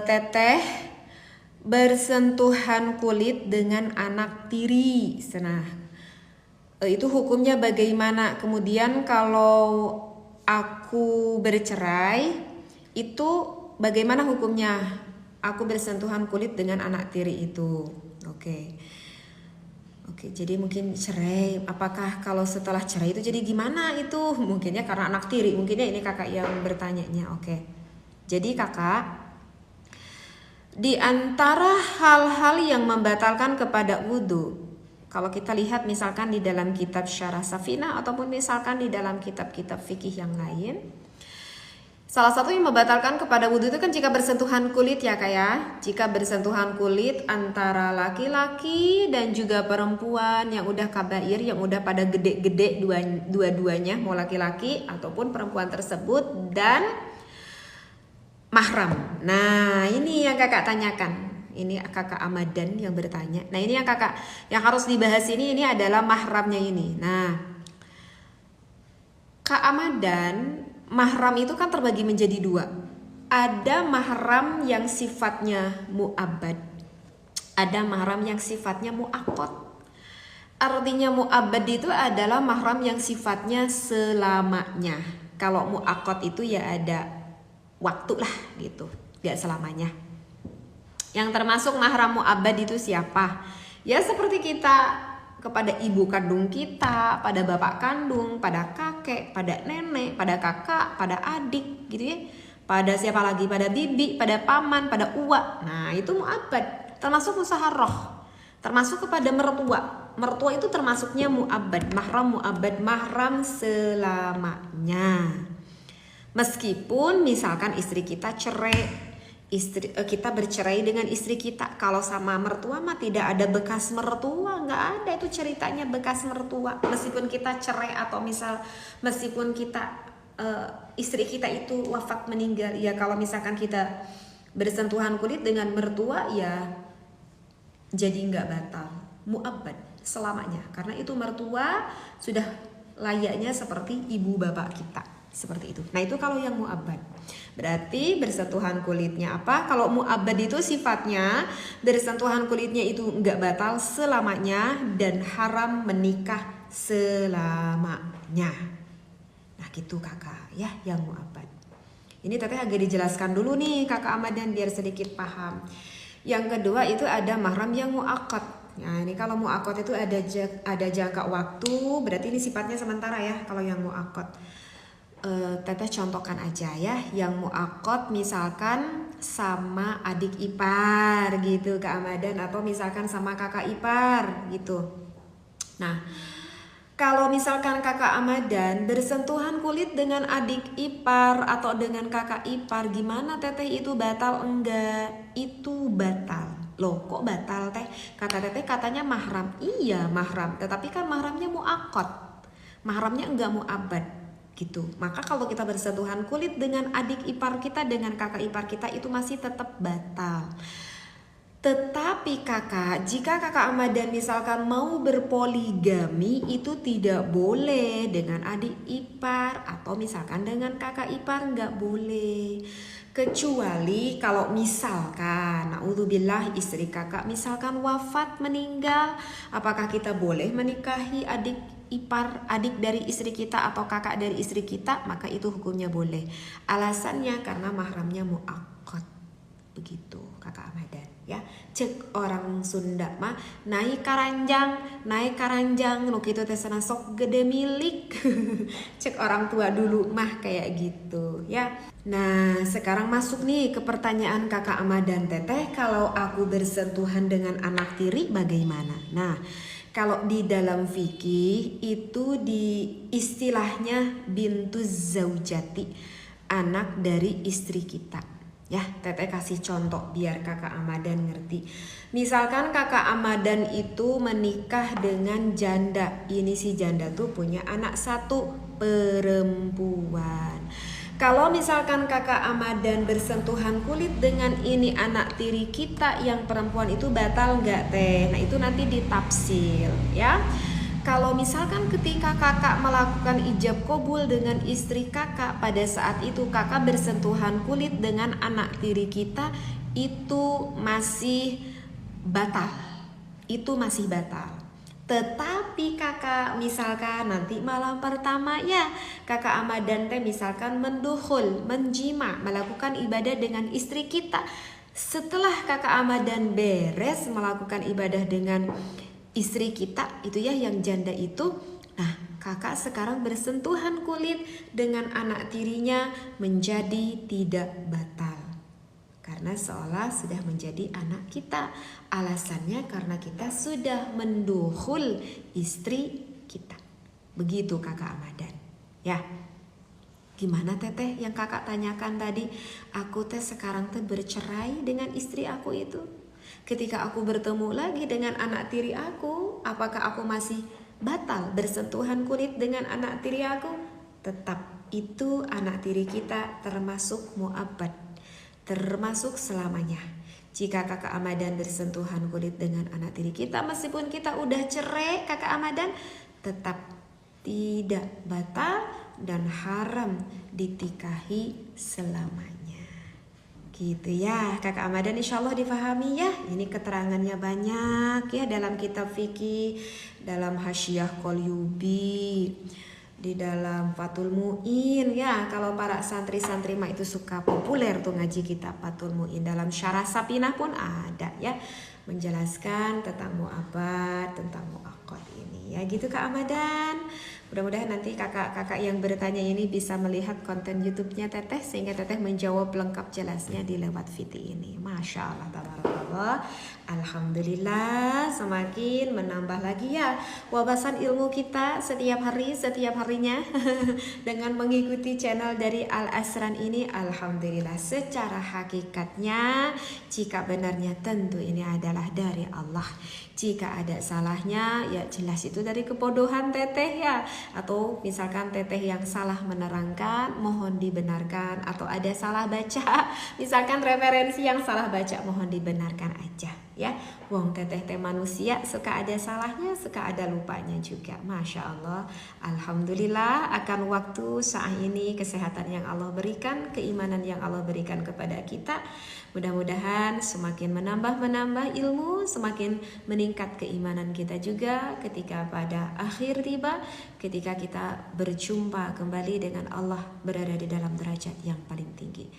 Teteh bersentuhan kulit dengan anak tiri. Nah, itu hukumnya bagaimana? Kemudian kalau aku bercerai, itu bagaimana hukumnya? Aku bersentuhan kulit dengan anak tiri itu. Oke. Oke, jadi mungkin cerai. Apakah kalau setelah cerai itu jadi gimana itu? Mungkinnya karena anak tiri. Mungkinnya ini kakak yang bertanyanya. Oke. Jadi kakak, di antara hal-hal yang membatalkan kepada wudhu, kalau kita lihat misalkan di dalam kitab Syarah Safinah ataupun misalkan di dalam kitab-kitab fikih yang lain, salah satu yang membatalkan kepada wudhu itu kan jika bersentuhan kulit ya kak ya. Jika bersentuhan kulit antara laki-laki dan juga perempuan yang udah kabair, yang udah pada gede-gede dua-duanya, mau laki-laki ataupun perempuan tersebut, dan mahram. Nah ini yang kakak tanyakan. Ini kakak Amadan yang bertanya. Nah ini yang kakak yang harus dibahas ini adalah mahramnya ini. Nah Kak Amadan, mahram itu kan terbagi menjadi dua. Ada mahram yang sifatnya mu'abbad, ada mahram yang sifatnya mu'aqqad. Artinya mu'abbad itu adalah mahram yang sifatnya selamanya. Kalau mu'aqqad itu ya ada waktu lah gitu, gak selamanya. Yang termasuk mahram mu'abbad itu siapa? Ya seperti kita kepada ibu kandung kita, pada bapak kandung, pada kakek, pada nenek, pada kakak, pada adik gitu ya. Pada siapa lagi? Pada bibi, pada paman, pada uwa. Nah itu mu'abbad, termasuk musaharroh, termasuk kepada mertua. Mertua itu termasuknya mu'abbad, mahram mu'abbad, mahram selamanya. Meskipun misalkan istri kita cerai, kita bercerai dengan istri kita, kalau sama mertua mah tidak ada bekas mertua, nggak ada itu ceritanya bekas mertua. Meskipun kita cerai atau meskipun kita istri kita itu wafat meninggal, ya kalau misalkan kita bersentuhan kulit dengan mertua ya jadi nggak batal, mu'abbad selamanya, karena itu mertua sudah layaknya seperti ibu bapak kita. Seperti itu. Nah itu kalau yang mu'abbad. Berarti bersentuhan kulitnya apa? Kalau mu'abbad itu sifatnya bersentuhan kulitnya itu enggak batal selamanya dan haram menikah selamanya. Nah gitu kakak ya yang mu'abbad. Ini teteh agak dijelaskan dulu nih kakak Amadan biar sedikit paham. Yang kedua itu ada mahram yang mu'aqqad. Nah ini kalau mu'aqqad itu ada jangka waktu, berarti ini sifatnya sementara ya kalau yang mu'aqqad. Teteh contohkan aja ya, yang mu'aqqad misalkan sama adik ipar gitu Kak Amadan, atau misalkan sama kakak ipar gitu. Nah kalau misalkan kakak Amadan bersentuhan kulit dengan adik ipar atau dengan kakak ipar, gimana teteh itu batal? Enggak, itu batal. Loh kok batal teh? Kata teteh katanya mahram. Iya mahram, tetapi kan mahramnya mu'aqqad, mahramnya enggak mu'abbad gitu. Maka kalau kita bersentuhan kulit dengan adik ipar kita, dengan kakak ipar kita, itu masih tetap batal. Tetapi kakak, jika kakak Amadan misalkan mau berpoligami, itu tidak boleh dengan adik ipar atau misalkan dengan kakak ipar, nggak boleh. Kecuali kalau misalkan naudzubillah istri kakak misalkan wafat meninggal, apakah kita boleh menikahi adik ipar, adik dari istri kita atau kakak dari istri kita? Maka itu hukumnya boleh. Alasannya karena mahramnya mu'aqqad. Begitu kakak Amadan ya. Cek orang Sunda mah naik karanjang nu kitu teh sok gede milik. Cek orang tua dulu mah kayak gitu ya. Nah sekarang masuk nih ke pertanyaan kakak Amadan, teteh kalau aku bersentuhan dengan anak tiri bagaimana? Nah kalau di dalam fikih itu di istilahnya bintuz zaujati, anak dari istri kita. Ya, teteh kasih contoh biar kakak Amadan ngerti. Misalkan kakak Amadan itu menikah dengan janda. Ini si janda tuh punya anak satu perempuan. Kalau misalkan kakak Amadan bersentuhan kulit dengan ini anak tiri kita yang perempuan, itu batal nggak teh? Nah itu nanti ditafsir ya. kalau misalkan ketika kakak melakukan ijab kabul dengan istri kakak, pada saat itu kakak bersentuhan kulit dengan anak tiri kita, itu masih batal. Itu masih batal. Tetapi kakak misalkan nanti malam pertama ya kakak Amadan teh misalkan mendukhul, menjima, melakukan ibadah dengan istri kita. Setelah kakak Amadan beres melakukan ibadah dengan istri kita itu ya yang janda itu, nah kakak sekarang bersentuhan kulit dengan anak tirinya menjadi tidak batal. Karena seolah sudah menjadi anak kita. Alasannya karena kita sudah mendukhul istri kita. Begitu kakak Amadan. Ya. Gimana teteh yang kakak tanyakan tadi? Aku teh sekarang teh bercerai dengan istri aku itu. Ketika aku bertemu lagi dengan anak tiri aku, apakah aku masih batal bersentuhan kulit dengan anak tiri aku? Tetap itu anak tiri kita termasuk mu'abbad, termasuk selamanya. Jika kakak Amadan bersentuhan kulit dengan anak tiri kita, meskipun kita udah cerai kakak Amadan, tetap tidak batal dan haram ditikahi selamanya. Gitu ya kakak Amadan, insya Allah difahami ya. Ini keterangannya banyak ya dalam kitab fikih, dalam Hasyiah Qolyubi, di dalam Fathul Mu'in ya. Kalau para santri-santri mah itu suka populer tuh ngaji kitab Fathul Mu'in. Dalam Syarah Sapinah pun ada ya, menjelaskan tentang mu'abbad, tentang mu'aqqad ini ya. Gitu Kak Amadan. Mudah-mudahan nanti kakak-kakak yang bertanya ini bisa melihat konten YouTube-nya Teteh, sehingga Teteh menjawab lengkap jelasnya di lewat video ini. Masya Allah, tabarakallah. Alhamdulillah, semakin menambah lagi ya wawasan ilmu kita setiap harinya dengan mengikuti channel dari Al Asran ini. Alhamdulillah, secara hakikatnya jika benarnya tentu ini adalah dari Allah. Jika ada salahnya ya jelas itu dari kebodohan Teteh ya, atau misalkan Teteh yang salah menerangkan mohon dibenarkan, atau ada salah baca misalkan referensi yang salah baca mohon dibenarkan aja ya. Wong Teteh teh manusia, suka ada salahnya, suka ada lupanya juga. Masya Allah, alhamdulillah akan waktu saat ini, kesehatan yang Allah berikan, keimanan yang Allah berikan kepada kita, mudah-mudahan semakin menambah ilmu, semakin meningkat keimanan kita juga ketika pada akhir tiba, ketika kita berjumpa kembali dengan Allah berada di dalam derajat yang paling tinggi.